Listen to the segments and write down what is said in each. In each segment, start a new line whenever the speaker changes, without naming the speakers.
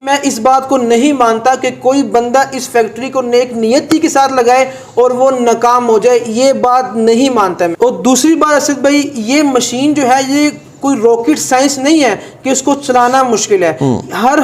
میں اس بات کو نہیں مانتا کہ کوئی بندہ اس فیکٹری کو نیک نیتی کے ساتھ لگائے اور وہ ناکام ہو جائے، یہ بات نہیں مانتا میں۔ اور دوسری بات اسد بھائی، یہ مشین جو ہے یہ کوئی راکٹ سائنس نہیں ہے کہ اس کو چلانا مشکل ہے۔ ہر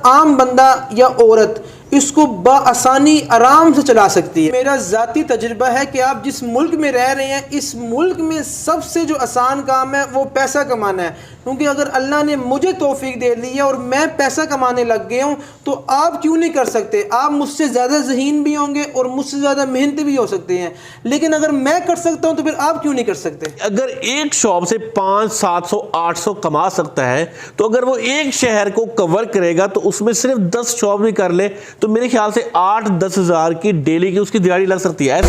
عام بندہ یا عورت اس کو بآسانی آرام سے چلا سکتی ہے۔ میرا ذاتی تجربہ ہے کہ آپ جس ملک میں رہ رہے ہیں، اس ملک میں سب سے جو آسان کام ہے وہ پیسہ کمانا ہے، کیونکہ اگر اللہ نے مجھے توفیق دے دی ہے اور میں پیسہ کمانے لگ گیا ہوں تو آپ کیوں نہیں کر سکتے؟ آپ مجھ سے زیادہ ذہین بھی ہوں گے اور مجھ سے زیادہ محنتی بھی ہو سکتے ہیں، لیکن اگر میں کر سکتا ہوں تو پھر آپ کیوں نہیں کر سکتے؟
اگر ایک شاپ سے 500 700 800 کما سکتا ہے تو اگر وہ ایک شہر کو کور کرے گا تو اس میں صرف 10 شاپ بھی کر لے تو میرے خیال سے 8-10 ہزار کی ڈیلی کی اس کی دیہڑی لگ سکتی ہے۔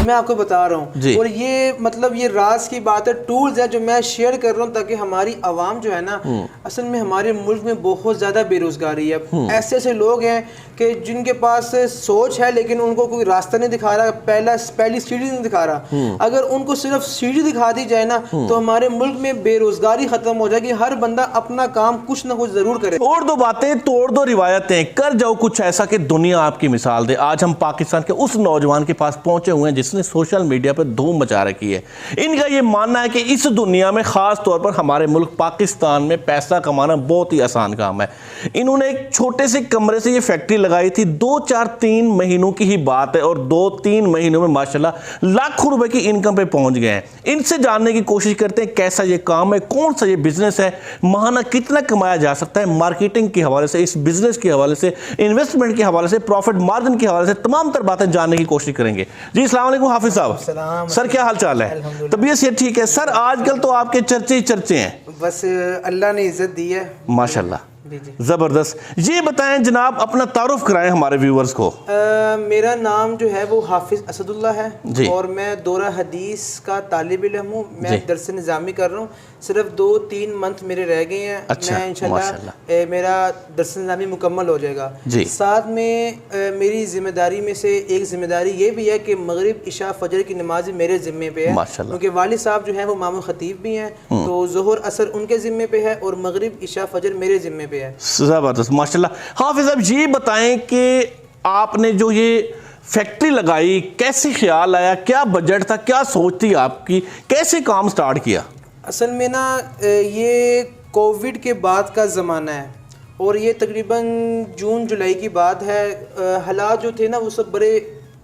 میں آپ کو بتا رہا ہوں
جی۔
اور یہ مطلب یہ راز کی بات ہے، ٹولز ہے جو میں شیئر کر رہا ہوں تاکہ ہماری عوام جو ہے نا، اصل میں ہمارے ملک میں بہت زیادہ بے روزگاری ہے۔ ایسے ایسے لوگ ہیں کہ جن کے پاس سوچ ہے لیکن ان کو کوئی راستہ نہیں دکھا رہا، پہلی سیڑھی نہیں دکھا رہا۔ اگر ان کو صرف سیڑھی دکھا دی جائے نا تو ہمارے ملک میں بے روزگاری ختم ہو جائے گی، ہر بندہ اپنا کام کچھ نہ کچھ ضرور کرے۔
چھوڑ دو باتیں، توڑ دو روایتیں، کر جاؤ کچھ ایسا کہ دنیا آپ کی مثال دے۔ آج ہم پاکستان کے اس نوجوان کے پاس پہنچے ہوئے ہیں جس نے سوشل میڈیا پہ دھوم مچا رکھی ہے۔ ان کا یہ ماننا ہے کہ اس دنیا میں خاص طور پر ہمارے ملک پاکستان میں پیسہ کمانا بہت ہی آسان کام ہے۔ انہوں نے ایک چھوٹے سے کمرے سے یہ فیکٹری لگائی تھی، 2-4-3 مہینوں کی ہی بات ہے اور 2-3 مہینوں میں ماشاءاللہ لاکھوں روپے کی انکم پہ پہنچ گئے ہیں۔ ان سے جاننے کی کوشش کرتے ہیں کیسا یہ کام ہے، کون سا یہ بزنس ہے، ماہانہ کتنا کمایا جا سکتا ہے، مارکیٹنگ کے حوالے سے، اس بزنس کے حوالے سے، انویسٹمنٹ کے حوالے سے، پروفٹ مارجن کے حوالے سے تمام تر باتیں جاننے کی کوشش کریں گے۔ جی السلام علیکم حافظ صاحب۔ سر کیا حال چال ہے؟ طبیعت سے ٹھیک ہے؟ سر آج کل تو آپ کے چرچے ہی چرچے ہیں۔
بس اللہ نے عزت دی ہے
ماشاءاللہ، زبردست۔ یہ بتائیں جناب، اپنا تعارف کرائیں ہمارے ویورز کو۔
میرا نام جو ہے وہ حافظ اسد اللہ ہے
جی۔
اور میں دورہ حدیث کا طالب علم ہوں۔ میں درس نظامی کر رہا ہوں، صرف 2-3 منتھ میرے رہ گئے ہیں۔
اچھا،
میں انشاءاللہ میرا درس نظامی مکمل ہو جائے گا۔
جی۔
ساتھ میں میری ذمہ داری میں سے ایک ذمہ داری یہ بھی ہے کہ مغرب عشاء فجر کی نماز میرے ذمے پہ ہے، کیونکہ والد صاحب جو ہیں وہ امام خطیب بھی ہیں، تو ظہر عصر ان کے ذمے پہ ہے اور مغرب عشاء فجر میرے ذمے پہ ہے۔
زبردست، ماشاءاللہ۔ حافظ صاحب یہ بتائیں کہ آپ نے جو یہ فیکٹری لگائی کیسے خیال آیا، کیا بجٹ تھا، کیا سوچ تھی آپ کی، کیسے کام سٹارٹ کیا؟
اصل میں نا یہ کووڈ کے بعد کا زمانہ ہے اور یہ تقریباً جون جولائی کی بات ہے۔ حالات جو تھے نا وہ سب بڑے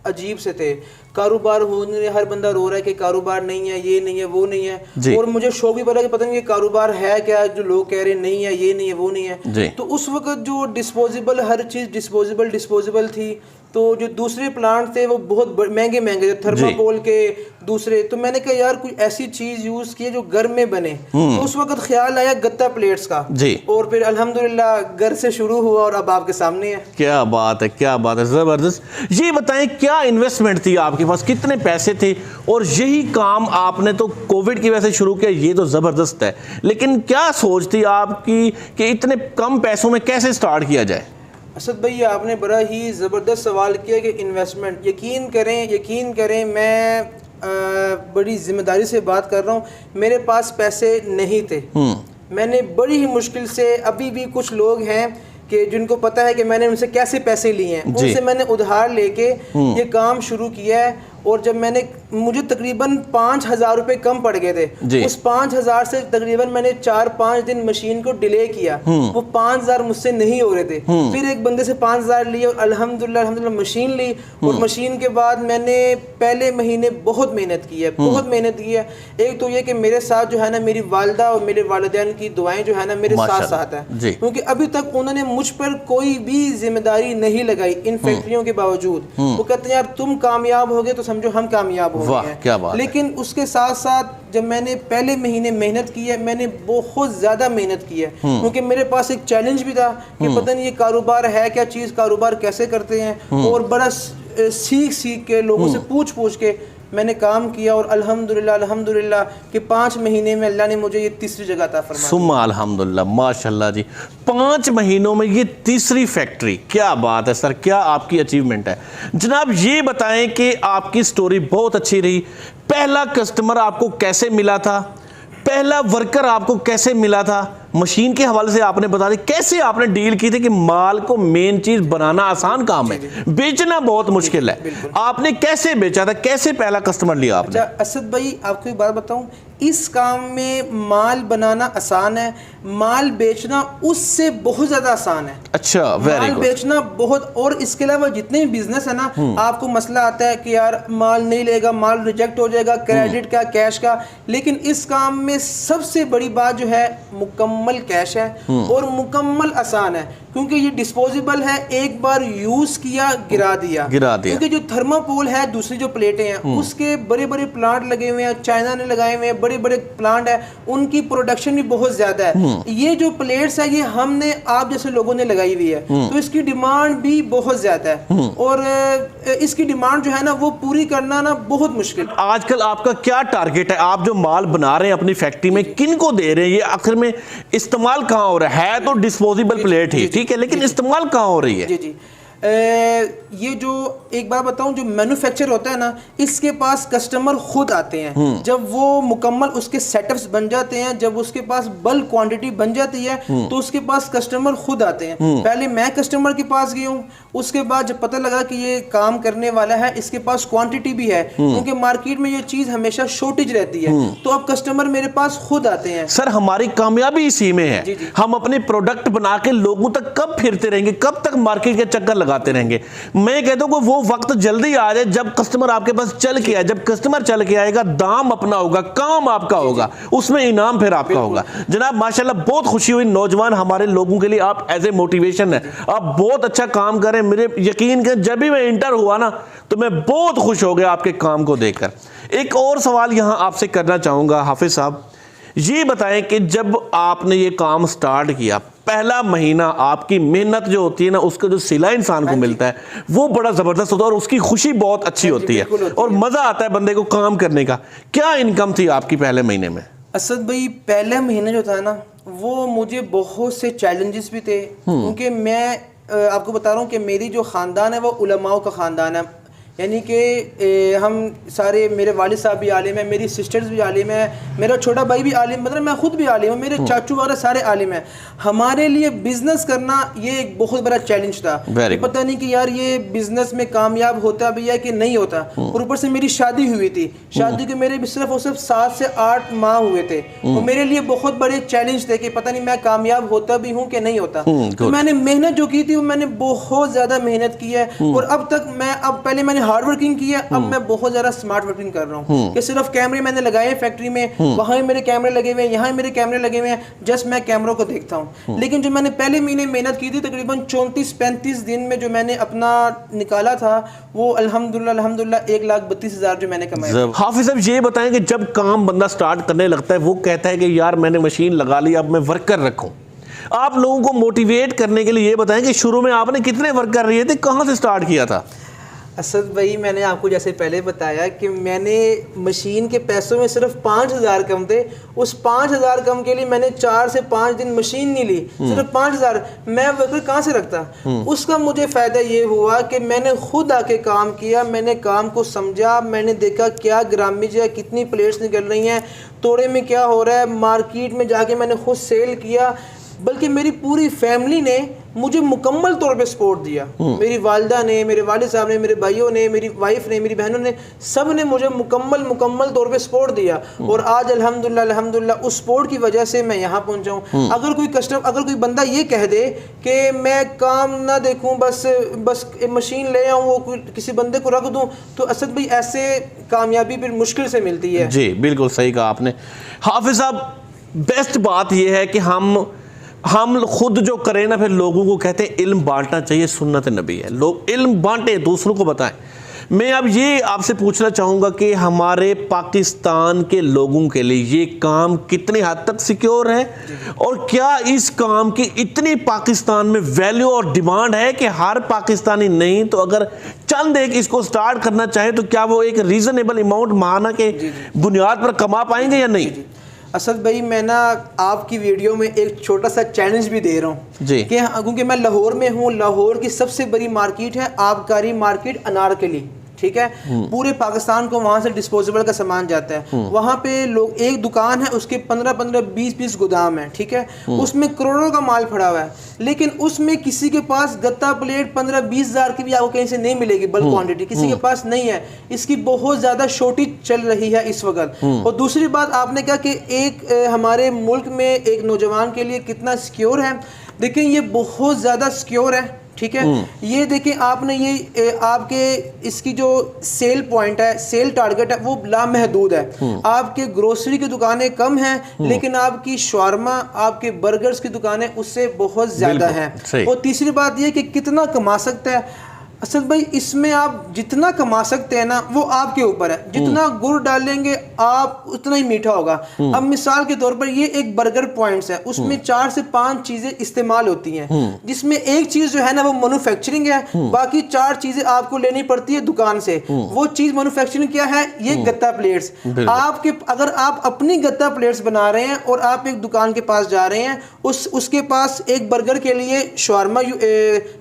عجیب سے تھے، کاروبار ہونے، ہر بندہ رو رہا ہے کہ کاروبار نہیں ہے، یہ نہیں ہے، وہ نہیں ہے، اور مجھے شوق بھی پڑا کہ پتہ نہیں یہ کاروبار ہے کیا، جو لوگ کہہ رہے نہیں ہے، یہ نہیں ہے، وہ نہیں ہے۔ تو اس وقت جو ڈسپوزیبل، ہر چیز ڈسپوزیبل تھی، تو جو دوسرے پلانٹ تھے وہ بہت مہنگے تھے، تھرماکول کے دوسرے، تو میں نے کہا یار کوئی ایسی چیز یوز کی جو گھر میں بنے۔ تو اس وقت خیال آیا گتا پلیٹس کا، اور پھر الحمدللہ گھر سے شروع ہوا اور اب آپ کے سامنے ہے۔
کیا بات ہے، کیا بات ہے، زبردست۔ یہ بتائیں کیا انویسٹمنٹ تھی آپ کے پاس، کتنے پیسے تھے، اور یہی کام آپ نے تو کووڈ کی وجہ سے شروع کیا، یہ تو زبردست ہے، لیکن کیا سوچ تھی آپ کی کہ اتنے کم پیسوں میں کیسے سٹارٹ کیا جائے؟
اسد بھائی آپ نے بڑا ہی زبردست سوال کیا کہ انویسٹمنٹ، یقین کریں میں بڑی ذمہ داری سے بات کر رہا ہوں، میرے پاس پیسے نہیں تھے۔ میں نے بڑی ہی مشکل سے، ابھی بھی کچھ لوگ ہیں کہ جن کو پتہ ہے کہ میں نے ان سے کیسے پیسے لیے ہیں، ان سے میں نے ادھار لے کے یہ کام شروع کیا ہے، اور جب میں نے، مجھے تقریباً 5,000 روپے کم پڑ گئے تھے، اس 5,000 سے تقریباً میں نے 4-5 دن مشین کو ڈیلے کیا، وہ 5,000 مجھ سے نہیں ہو رہے تھے، پھر ایک بندے سے 5,000 لیے اور الحمدللہ مشین لی، اور مشین کے بعد میں نے پہلے مہینے بہت محنت کی ہے۔ ایک تو یہ کہ میرے ساتھ جو ہے نا میری والدہ اور میرے والدین کی دعائیں جو ہے نا میرے ساتھ ہیں، کیونکہ ابھی تک انہوں نے مجھ پر کوئی بھی ذمہ داری نہیں لگائی ان فیکٹریوں کے باوجود۔ وہ کہتے ہیں یار تم کامیاب ہوگے تو سمجھو ہم کامیاب ہو گئے ہیں، لیکن اس کے ساتھ ساتھ جب میں نے پہلے مہینے محنت کی ہے، میں نے بہت زیادہ محنت کی ہے، کیونکہ میرے پاس ایک چیلنج بھی تھا کہ پتہ نہیں یہ کاروبار ہے کیا چیز، کاروبار کیسے کرتے ہیں، اور بڑا سیکھ کے لوگوں سے پوچھ کے میں نے کام کیا، اور الحمدللہ کہ 5 مہینے میں اللہ نے مجھے یہ تیسری جگہ عطا فرمائی۔
ثم الحمدللہ، ماشاءاللہ جی، 5 مہینوں میں یہ تیسری فیکٹری، کیا بات ہے سر، کیا آپ کی اچیومنٹ ہے۔ جناب یہ بتائیں کہ آپ کی سٹوری بہت اچھی رہی، پہلا کسٹمر آپ کو کیسے ملا تھا، پہلا ورکر آپ کو کیسے ملا تھا، مشین کے حوالے سے آپ نے بتا دیا کیسے آپ نے ڈیل کی تھی کہ مال کو مین چیز بنانا آسان کام ہے, بیچنا بہت مشکل ہے, آپ نے کیسے بیچا تھا, کیسے پہلا کسٹمر لیا آپ نے؟
اسد بھائی آپ کو ایک بات بتاؤں, اس کام میں مال بنانا آسان ہے, مال بیچنا اس سے بہت زیادہ آسان ہے.
اچھا, ویری
مال
گڈ.
بیچنا بہت, اور اس کے علاوہ جتنے بھی بزنس ہے نا, آپ کو مسئلہ آتا ہے کہ یار مال نہیں لے گا, مال ریجیکٹ ہو جائے گا, کریڈٹ کا, کیش کا, لیکن اس کام میں سب سے بڑی بات جو ہے مکمل کیش ہے اور مکمل آسان ہے, کیونکہ یہ ڈسپوزیبل ہے, ایک بار یوز کیا گرا دیا. کیونکہ جو تھرماپول ہے, دوسری جو پلیٹیں ہیں اس کے بڑے بڑے پلانٹ لگے ہوئے ہیں, چائنا نے لگائے ہوئے ہیں, بڑے بڑے پلانٹ ہیں, ان کی پروڈکشن بھی بہت زیادہ ہے. یہ جو پلیٹس ہے یہ ہم نے آپ جیسے لوگوں نے لگائی ہوئی ہے, تو اس کی ڈیمانڈ بھی بہت زیادہ ہے, اور اس کی ڈیمانڈ جو ہے نا وہ پوری کرنا نا بہت مشکل.
آج کل آپ کا کیا ٹارگیٹ ہے, آپ جو مال بنا رہے ہیں اپنی فیکٹری میں کن کو دے رہے ہیں, یہ آخر میں استعمال کہاں ہو رہا ہے؟ تو ڈسپوزیبل پلیٹ ہی ٹھیک ہے, لیکن استعمال کہاں ہو رہی ہے؟
جی جی, یہ جو ایک بات بتاؤں, جو مینوفیکچر ہوتا ہے نا, اس کے پاس کسٹمر خود آتے ہیں, جب وہ مکمل اس کے سیٹ اپس بن جاتے ہیں, جب اس کے پاس بلک کوانٹٹی بن جاتی ہے تو اس کے پاس کسٹمر خود آتے ہیں. پہلے میں کسٹمر کے پاس گئی ہوں, اس کے بعد جب پتہ لگا کہ یہ کام کرنے والا ہے, اس کے پاس کوانٹٹی بھی ہے, کیونکہ مارکیٹ میں یہ چیز ہمیشہ شارٹیج رہتی ہے, تو اب کسٹمر میرے پاس خود آتے ہیں.
سر ہماری کامیابی اسی میں ہے, ہم اپنے پروڈکٹ بنا کے لوگوں تک کب پھرتے رہیں گے, کب تک مارکیٹ کے چکر لگاتے رہیں گے. میں کہتا ہوں کہ وہ وقت جلدی آ جائے جب کسٹمر آپ کے پاس چل کے آئے, جب کسٹمر چل کے آئے گا, دام اپنا ہوگا, کام آپ کا ہوگا, اس میں انعام پھر آپ کا ہوگا. جناب ماشاءاللہ بہت خوشی ہوئی, نوجوان ہمارے لوگوں کے لیے آپ ایز اے موٹیویشن ہے, آپ بہت اچھا کام کریں. میرے یقین کہ جب بھی میں انٹر ہوا نا تو میں بہت خوش ہو گیا آپ کے کام کو دیکھ کر. ایک اور سوال یہاں آپ سے کرنا چاہوں گا حافظ صاحب, یہ بتائیں کہ جب آپ نے یہ کام سٹارٹ کیا, پہلا مہینہ آپ کی محنت جو ہوتی ہے نا, اس کا جو صلہ انسان کو ملتا ہے وہ بڑا زبردست ہوتا ہے, اور اس کی خوشی بہت اچھی ہوتی ہے, اور مزہ آتا ہے بندے کو کام کرنے کا. کیا انکم تھی آپ کی پہلے مہینے میں؟
اسد بھائی پہلے مہینے جو تھا نا, وہ مجھے بہت سے چیلنجز بھی تھے, کیونکہ میں آپ کو بتا رہا ہوں کہ میری جو خاندان ہے وہ علماء کا خاندان ہے, یعنی کہ ہم سارے, میرے والد صاحب بھی عالم ہیں, میری سسٹرز بھی عالم ہیں, میرا چھوٹا بھائی بھی عالم, مطلب میں خود بھی عالم ہوں, میرے چاچو وغیرہ سارے عالم ہیں. ہمارے لیے بزنس کرنا یہ ایک بہت بڑا چیلنج تھا, پتہ نہیں کہ یار یہ بزنس میں کامیاب ہوتا بھی ہے کہ نہیں ہوتا. اور اوپر سے میری شادی ہوئی تھی, شادی کے میرے صرف اور صرف 7 سے 8 ماہ ہوئے تھے, تو میرے لیے بہت بڑے چیلنج تھے کہ پتہ نہیں میں کامیاب ہوتا بھی ہوں کہ نہیں ہوتا. تو میں نے محنت جو کی تھی وہ میں نے بہت زیادہ محنت کی ہے, اور اب تک میں, اب پہلے میں نے ہارڈ ورکنگ کی ہے, اب میں بہت زیادہ سمارٹ ورکنگ کر رہا ہوں, کہ صرف کیمرے میں نے لگائے ہیں فیکٹری میں, وہاں میرے کیمرے لگے ہوئے ہیں, یہاں میرے کیمرے لگے ہوئے ہیں, جسٹ میں کیمروں کو دیکھتا ہوں. لیکن جو میں نے پہلے مہینے محنت کی تھی, تقریباً 34-35 دن میں جو میں نے اپنا نکالا تھا, وہ الحمدللہ 1,32,000 جو میں نے کمایا.
حافظ صاحب یہ بتائیں کہ جب کام بندہ سٹارٹ کرنے لگتا ہے, وہ کہتا ہے کہ یار میں نے مشین لگا لی, اب میں ورکر رکھوں. آپ لوگوں کو موٹیویٹ کرنے کے لیے یہ بتائیں کہ شروع میں آپ نے کتنے ورکر رہے تھے, کہاں سے سٹارٹ کیا تھا؟
اسد بھائی میں نے آپ کو جیسے پہلے بتایا کہ میں نے مشین کے پیسوں میں صرف 5,000 کم تھے, اس 5,000 کم کے لیے میں نے 4 سے 5 دن مشین نہیں لی, صرف 5,000. میں ورکر کہاں سے رکھتا؟ اس کا مجھے فائدہ یہ ہوا کہ میں نے خود آ کے کام کیا, میں نے کام کو سمجھا, میں نے دیکھا کیا گرامج ہے, کتنی پلیٹس نکل رہی ہیں, توڑے میں کیا ہو رہا ہے, مارکیٹ میں جا کے میں نے خود سیل کیا. بلکہ میری پوری فیملی نے مجھے مکمل طور پہ سپورٹ دیا, میری والدہ نے, میرے والد صاحب نے, میرے بھائیوں نے, میری وائف نے, میری بہنوں نے, سب نے مجھے مکمل طور پہ سپورٹ دیا, اور آج الحمدللہ اس سپورٹ کی وجہ سے میں یہاں پہنچا ہوں. اگر کوئی بندہ یہ کہہ دے کہ میں کام نہ دیکھوں, بس مشین لے آؤں, وہ کسی بندے کو رکھ دوں, تو اسد بھائی ایسے کامیابی پھر مشکل سے ملتی ہے.
جی بالکل صحیح کہا آپ نے. حافظ صاحب بیسٹ بات یہ ہے کہ ہم خود جو کریں نا, پھر لوگوں کو کہتے ہیں علم بانٹنا چاہیے, سنت نبی ہے, لوگ علم بانٹیں, دوسروں کو بتائیں. میں اب یہ آپ سے پوچھنا چاہوں گا کہ ہمارے پاکستان کے لوگوں کے لیے یہ کام کتنی حد تک سیکیور ہے, اور کیا اس کام کی اتنی پاکستان میں ویلیو اور ڈیمانڈ ہے کہ ہر پاکستانی نہیں تو اگر چند ایک اس کو سٹارٹ کرنا چاہے تو کیا وہ ایک ریزنیبل اماؤنٹ ماہانہ کے بنیاد پر کما پائیں گے یا نہیں؟
اسد بھائی میں نا آپ کی ویڈیو میں ایک چھوٹا سا چیلنج بھی دے رہا ہوں
جی,
کیونکہ میں لاہور میں ہوں, لاہور کی سب سے بڑی مارکیٹ ہے آبکاری مارکیٹ انارکلی, ٹھیک ہے, پورے پاکستان کو وہاں سے ڈسپوزیبل کا سامان جاتا ہے. وہاں پہ لوگ, ایک دکان ہے اس کے 15-20 گودام ہیں, ٹھیک ہے, اس میں کروڑوں کا مال پڑا ہوا ہے, لیکن اس میں کسی کے پاس گتا پلیٹ 15-20 ہزار کی بھی آپ کو کہیں سے نہیں ملے گی بلک کوانٹٹی, کسی کے پاس نہیں ہے. اس کی بہت زیادہ شارٹیج چل رہی ہے اس وقت. اور دوسری بات آپ نے کہا کہ ایک ہمارے ملک میں ایک نوجوان کے لیے کتنا سیکیور ہے, دیکھیں یہ بہت زیادہ سیکیور ہے, ٹھیک ہے. یہ دیکھیں آپ نے یہ آپ کے اس کی جو سیل پوائنٹ ہے, سیل ٹارگٹ ہے, وہ لامحدود ہے. آپ کے گروسری کی دکانیں کم ہیں, لیکن آپ کی شاورما, آپ کے برگرز کی دکانیں اس سے بہت زیادہ ہیں. اور تیسری بات یہ کہ کتنا کما سکتا ہے اسد بھائی, اس میں آپ جتنا کما سکتے ہیں نا وہ آپ کے اوپر ہے. جتنا گڑ ڈالیں گے آپ اتنا ہی میٹھا ہوگا. اب مثال کے طور پر یہ ایک برگر پوائنٹس ہے, اس میں 4 سے 5 چیزیں استعمال ہوتی ہیں, جس میں ایک چیز جو ہے نا وہ مینوفیکچرنگ ہے, باقی 4 چیزیں آپ کو لینی پڑتی ہے دکان سے. وہ چیز مینوفیکچرنگ کیا ہے, یہ گتا پلیٹس. آپ کے اگر آپ اپنی گتا پلیٹس بنا رہے ہیں اور آپ ایک دکان کے پاس جا رہے ہیں, اس کے پاس ایک برگر کے لیے شاورما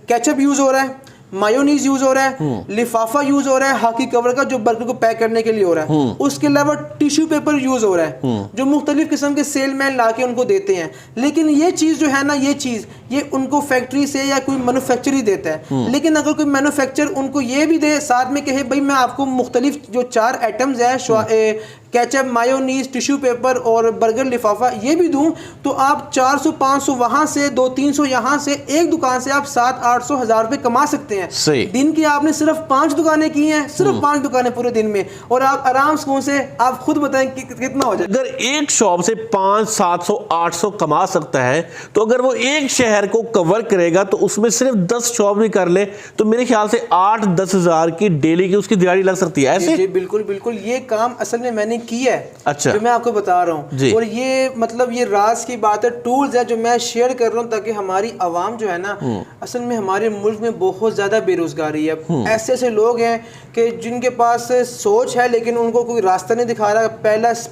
کیچپ یوز ہو رہا ہے, مایونیز یوز ہو رہا ہے, لفافہ یوز ہو رہا ہے ہاکی کور کا جو برگر کو پیک کرنے کے لیے ہو رہا ہے, اس کے علاوہ ٹیشو پیپر یوز ہو رہا ہے جو مختلف قسم کے سیل مین لا کے ان کو دیتے ہیں. لیکن یہ چیز جو ہے نا, یہ چیز یہ ان کو فیکٹری سے یا کوئی مینوفیکچر ہی دیتا ہے. لیکن اگر کوئی مینوفیکچر ان کو یہ بھی دے ساتھ میں کہے بھائی میں آپ کو مختلف جو 4 آئٹمز ہیں, کیچپ, مایونیز, ٹیشو پیپر اور برگر لفافہ, یہ بھی دوں, تو آپ 400-500 وہاں سے 200-300 یہاں سے, ایک دکان سے آپ 700-800 ہزار روپے کما سکتے ہیں. دن کی آپ نے صرف 5 دکانیں کی ہیں, صرف 5 دکانیں پورے دن میں, اور آپ آرام سے آپ خود بتائیں کتنا ہو جائے.
اگر ایک شاپ سے 500-700-800 کما سکتا ہے, تو اگر وہ ایک شہر کو کور کرے گا تو اس میں صرف 10 شاپ بھی کر لے تو میرے خیال سے 8-10 ہزار کی ڈیلی کی اس کی دیہڑی لگ سکتی ہے. ایسے
جی بالکل بالکل, یہ کام اصل میں نے کی ہے,
اچھا,
جو میں آپ کو بتا رہا ہوں. اور یہ مطلب یہ راز کی بات ہے, ٹولز ہے جو میں شیئر کر رہا ہوں تاکہ ہماری عوام جو ہے نا, اصل میں ہمارے ملک میں بہت زیادہ بے روزگاری ہے. ایسے لوگ ہیں کہ جن کے پاس سوچ ہے لیکن ان کو کوئی راستہ نہیں دکھا رہا,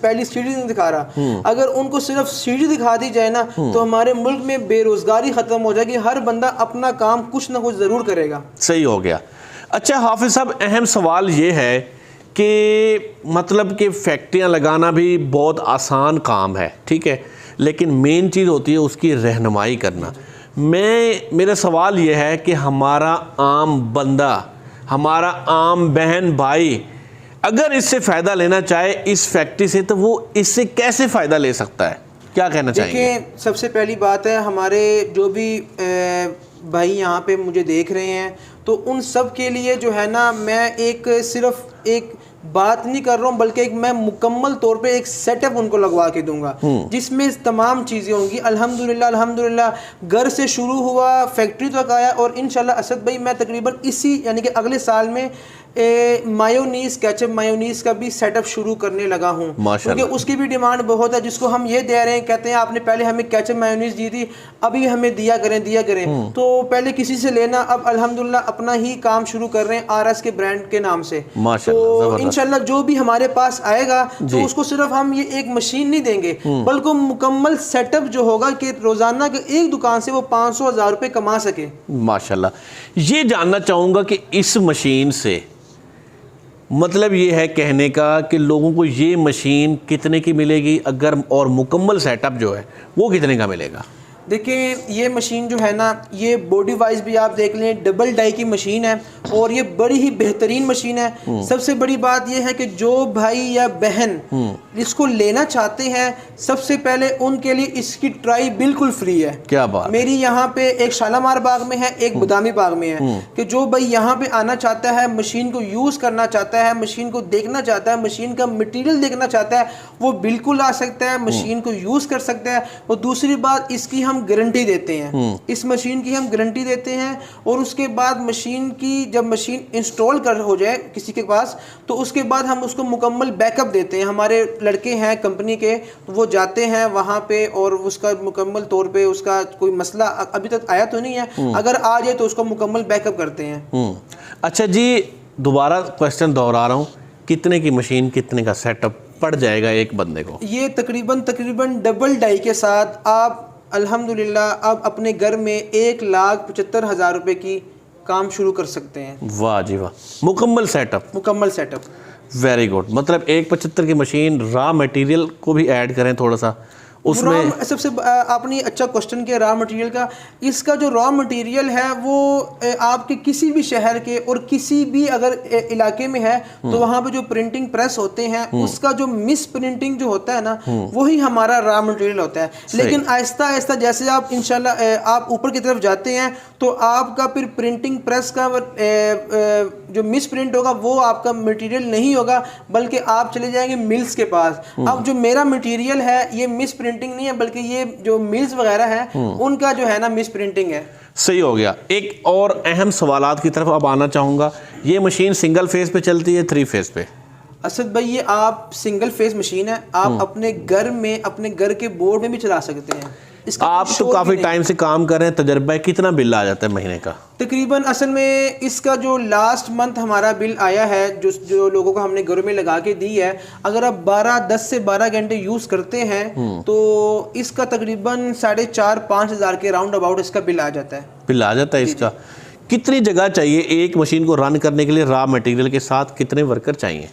پہلی سیڑھی نہیں دکھا رہا. اگر ان کو صرف سیڑھی دکھا دی جائے نا تو ہمارے ملک میں بے روزگاری ختم ہو جائے گی. ہر بندہ اپنا کام کچھ نہ کچھ ضرور کرے گا.
صحیح ہو گیا. اچھا حافظ صاحب, اہم سوال یہ ہے کہ مطلب کہ فیکٹریاں لگانا بھی بہت آسان کام ہے, ٹھیک ہے, لیکن مین چیز ہوتی ہے اس کی رہنمائی کرنا. میرا سوال یہ ہے کہ ہمارا عام بندہ, ہمارا عام بہن بھائی اگر اس سے فائدہ لینا چاہے اس فیکٹری سے, تو وہ اس سے کیسے فائدہ لے سکتا ہے, کیا کہنا چاہیں گے؟
دیکھیں, سب سے پہلی بات ہے, ہمارے جو بھی بھائی یہاں پہ مجھے دیکھ رہے ہیں, تو ان سب کے لیے جو ہے نا, میں صرف ایک بات نہیں کر رہا ہوں, بلکہ میں مکمل طور پہ ایک سیٹ اپ ان کو لگوا کے دوں گا جس میں تمام چیزیں ہوں گی. الحمدللہ گھر سے شروع ہوا, فیکٹری تک آیا, اور انشاءاللہ اسد بھائی میں تقریباً اسی یعنی کہ اگلے سال میں مایونیز, کیچپ مایونیز کا بھی سیٹ اپ شروع کرنے لگا ہوں, کیونکہ اس کی بھی ڈیمانڈ بہت ہے. جس کو ہم یہ دے رہے ہیں, کہتے ہیں آپ نے پہلے ہمیں کیچپ مایونیز دی تھی, ابھی ہمیں دیا کریں, تو پہلے کسی سے لینا, اب الحمدللہ اپنا ہی کام شروع کر رہے ہیں RS کے برانڈ کے نام سے. تو انشاءاللہ جو بھی ہمارے پاس آئے گا تو اس کو صرف ہم یہ ایک مشین نہیں دیں گے, بلکہ مکمل سیٹ اپ جو ہوگا کہ روزانہ کے ایک دکان سے وہ 500,000 روپے کما سکے.
ماشاءاللہ. یہ جاننا چاہوں گا کہ اس مشین سے مطلب یہ ہے کہنے کا کہ لوگوں کو یہ مشین کتنے کی ملے گی, اگر اور مکمل سیٹ اپ جو ہے وہ کتنے کا ملے گا؟
دیکھیں, یہ مشین جو ہے نا, یہ باڈی وائز بھی آپ دیکھ لیں, ڈبل ڈائی کی مشین ہے, اور یہ بڑی ہی بہترین مشین ہے. سب سے بڑی بات یہ ہے کہ جو بھائی یا بہن اس کو لینا چاہتے ہیں, سب سے پہلے ان کے لیے اس کی ٹرائی بالکل فری ہے.
کیا بات.
میری یہاں پہ ایک شالامار باغ میں ہے, ایک بادامی باغ میں ہے, کہ جو بھائی یہاں پہ آنا چاہتا ہے, مشین کو یوز کرنا چاہتا ہے, مشین کو دیکھنا چاہتا ہے, مشین کا مٹیریل دیکھنا چاہتا ہے, وہ بالکل آ سکتا ہے, مشین کو یوز کر سکتا ہے. اور دوسری بات, اس کی ہم گارنٹی دیتے ہیں, اس مشین کی ہم گارنٹی دیتے ہیں, اور اس کے بعد مشین کی جب مشین انسٹال کر ہو جائے کسی کے پاس, تو اس کے بعد ہم اس کو مکمل بیک اپ دیتے ہیں. ہمارے لڑکے ہیں کمپنی کے, وہ جاتے ہیں وہاں پہ, اور اس کا مکمل طور پہ اس کا کوئی مسئلہ ابھی تک آیا تو نہیں ہے, اگر آ جائے تو اس کو مکمل بیک اپ کرتے ہیں.
اچھا جی, دوبارہ کوشچن دوہرا رہا ہوں, کتنے کی مشین, کتنے کا سیٹ اپ پڑ جائے گا ایک بندے کو؟
یہ تقریباً ڈبل ڈائی کے ساتھ آپ الحمدللہ اب اپنے گھر میں 1,75,000 روپے کی کام شروع کر سکتے ہیں.
واہ جی واہ, مکمل سیٹ اپ.
مکمل سیٹ اپ.
Very good. مطلب 175 کی مشین, را مٹیریل کو بھی ایڈ کریں تھوڑا سا اس میں.
سب سے آپ نے اچھا کوشچن کیا را مٹیریل کا. اس کا جو را مٹیریل ہے وہ آپ کے کسی بھی شہر کے اور کسی بھی اگر علاقے میں ہے تو وہاں پہ جو پرنٹنگ پریس ہوتے ہیں اس کا جو مس پرنٹنگ جو ہوتا ہے نا وہی ہمارا را مٹیریل ہوتا ہے. لیکن آہستہ آہستہ جیسے آپ انشاءاللہ آپ اوپر کی طرف جاتے ہیں تو آپ کا پھر پرنٹنگ پریس کا جو مس پرنٹ ہوگا وہ آپ کا مٹیریل نہیں ہوگا بلکہ آپ چلے جائیں گے ملز کے پاس. اب جو میرا مٹیریل ہے یہ مس پرنٹنگ نہیں ہے بلکہ یہ جو ملز وغیرہ ہیں ان کا جو ہے نا مس پرنٹنگ ہے.
صحیح ہو گیا. ایک اور اہم سوالات کی طرف اب آنا چاہوں گا. یہ مشین سنگل فیز پہ چلتی ہے 3 فیز پہ؟
اسد بھائی یہ آپ سنگل فیز مشین ہے, آپ اپنے گھر میں اپنے گھر کے بورڈ میں بھی چلا سکتے ہیں.
آپ تو کافی ٹائم سے کام کر رہے ہیں, تجربہ ہے, کتنا بل آ جاتا ہے مہینے کا
تقریباً؟ اصل میں اس کا جو لاسٹ منتھ ہمارا بل آیا ہے جو لوگوں کو ہم نے گھروں میں لگا کے دی ہے, اگر آپ 10 سے 12 گھنٹے یوز کرتے ہیں تو اس کا تقریباً 4,500-5 ہزار کے راؤنڈ اباؤٹ اس کا بل آ جاتا ہے.
بل آ جاتا ہے اس کا. کتنی جگہ چاہیے ایک مشین کو رن کرنے کے لیے؟ را مٹیریل کے ساتھ کتنے ورکر چاہیے؟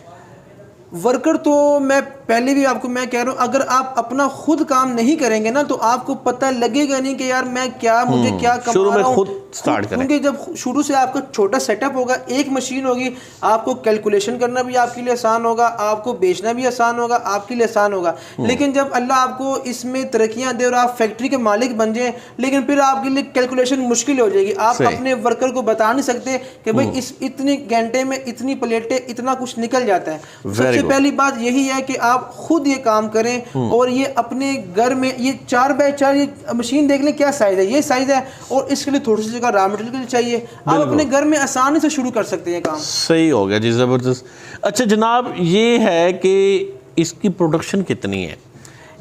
ورکر تو میں پہلے بھی آپ کو میں کہہ رہا ہوں, اگر آپ اپنا خود کام نہیں کریں گے نا تو آپ کو پتہ لگے گا نہیں کہ یار میں کیا مجھے کیا کما
شروع میں
رہا ہوں.
خود سٹارٹ کریں,
کیونکہ جب شروع سے آپ کا چھوٹا سیٹ اپ ہوگا, ایک مشین ہوگی, آپ کو کیلکولیشن کرنا بھی آپ کے لیے آسان ہوگا, آپ کو بیچنا بھی آسان ہوگا, آپ کے لیے آسان ہوگا. لیکن جب اللہ آپ کو اس میں ترقیاں دے اور آپ فیکٹری کے مالک بن جائیں لیکن پھر آپ کے لیے کیلکولیشن مشکل ہو جائے گی. آپ اپنے ورکر کو بتا نہیں سکتے کہ بھائی اس اتنے گھنٹے میں اتنی پلیٹیں اتنا کچھ نکل جاتا ہے. سب سے پہلی بات یہی ہے کہ آپ خود یہ کام کریں اور یہ اپنے گھر میں یہ 4x4 یہ مشین دیکھ لیں کیا سائز ہے, یہ سائز ہے اور اس کے لیے تھوڑی سی جگہ را مٹیریل کے لیے چاہیے. آپ اپنے گھر میں آسانی سے شروع کر سکتے ہیں کام.
صحیح ہو گیا جی, زبردست. اچھا جناب, یہ ہے کہ اس کی پروڈکشن کتنی ہے؟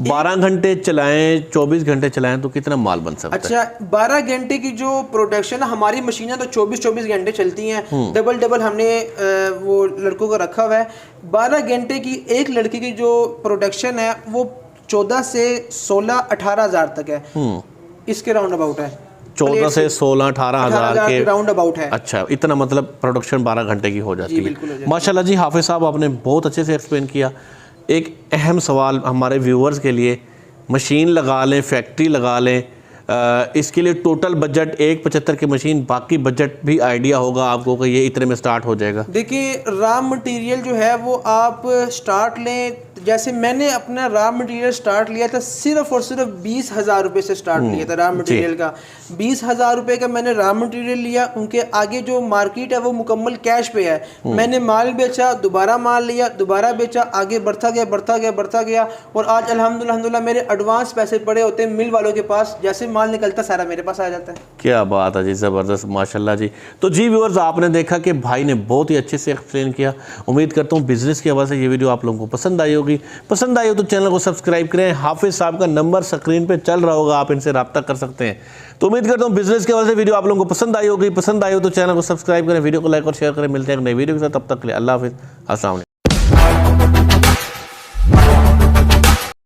12 گھنٹے چلائیں 24 گھنٹے چلائیں تو کتنا مال بن سکتا ہے؟
اچھا 12 گھنٹے کی جو پروڈکشن ہے, ہماری مشینیں تو 24 گھنٹے چلتی ہیں, ڈبل ہم نے وہ لڑکوں کو رکھا ہوا ہے. 12 گھنٹے کی ایک لڑکی کی جو پروڈکشن ہے وہ 14 سے 16-18 ہزار تک ہے. اس کے راؤنڈ اباؤٹ ہے
14 سے 16-18 ہزار کے
راؤنڈ اباؤٹ ہے.
اچھا, اتنا مطلب پروڈکشن 12 گھنٹے کی ہو جاتی ہے. ماشاءاللہ جی, حافظ صاحب آپ نے بہت اچھے سے ایکسپلین کیا. ایک اہم سوال ہمارے ویورز کے لیے, مشین لگا لیں, فیکٹری لگا لیں, اس کے لیے ٹوٹل بجٹ 175 کی مشین, باقی بجٹ بھی آئیڈیا ہوگا آپ کو کہ یہ اتنے میں سٹارٹ ہو جائے گا؟
دیکھیں را مٹیریل جو ہے وہ آپ سٹارٹ لیں, جیسے میں نے اپنا را مٹیریل سٹارٹ لیا تھا صرف اور صرف 20,000 روپے سے سٹارٹ لیا تھا را مٹیریل کا. 20,000 روپے کا میں نے را مٹیریل لیا, کیونکہ آگے جو مارکیٹ ہے وہ مکمل کیش پہ ہے. میں نے مال بیچا, دوبارہ مال لیا, دوبارہ بیچا, آگے بڑھتا گیا اور آج الحمدللہ میرے ایڈوانس پیسے پڑے ہوتے ہیں مل والوں کے پاس, جیسے مال نکلتا سارا میرے پاس آ جاتا ہے.
کیا بات ہے جی, زبردست, ماشاءاللہ جی. تو جی ویورز, آپ نے دیکھا کہ بھائی نے بہت ہی اچھے سے ایکسپلین کیا. امید کرتا ہوں بزنس کے حوالے سے یہ ویڈیو آپ لوگوں کو پسند آئی ہوگی. پسند آئی ہو تو چینل کو سبسکرائب کریں. حافظ صاحب کا نمبر سکرین پہ چل رہا ہوگا, آپ ان سے رابطہ کر سکتے ہیں. تو امید کرتا ہوں بزنس کے حوالے سے ویڈیو آپ لوگوں کو پسند آئی ہوگی. پسند آئی ہو تو چینل کو سبسکرائب کریں, ویڈیو کو لائک اور شیئر کریں. ملتے ہیں ایک نئی ویڈیو کے ساتھ, تب تک کے لیے اللہ حافظ, السلام علیکم.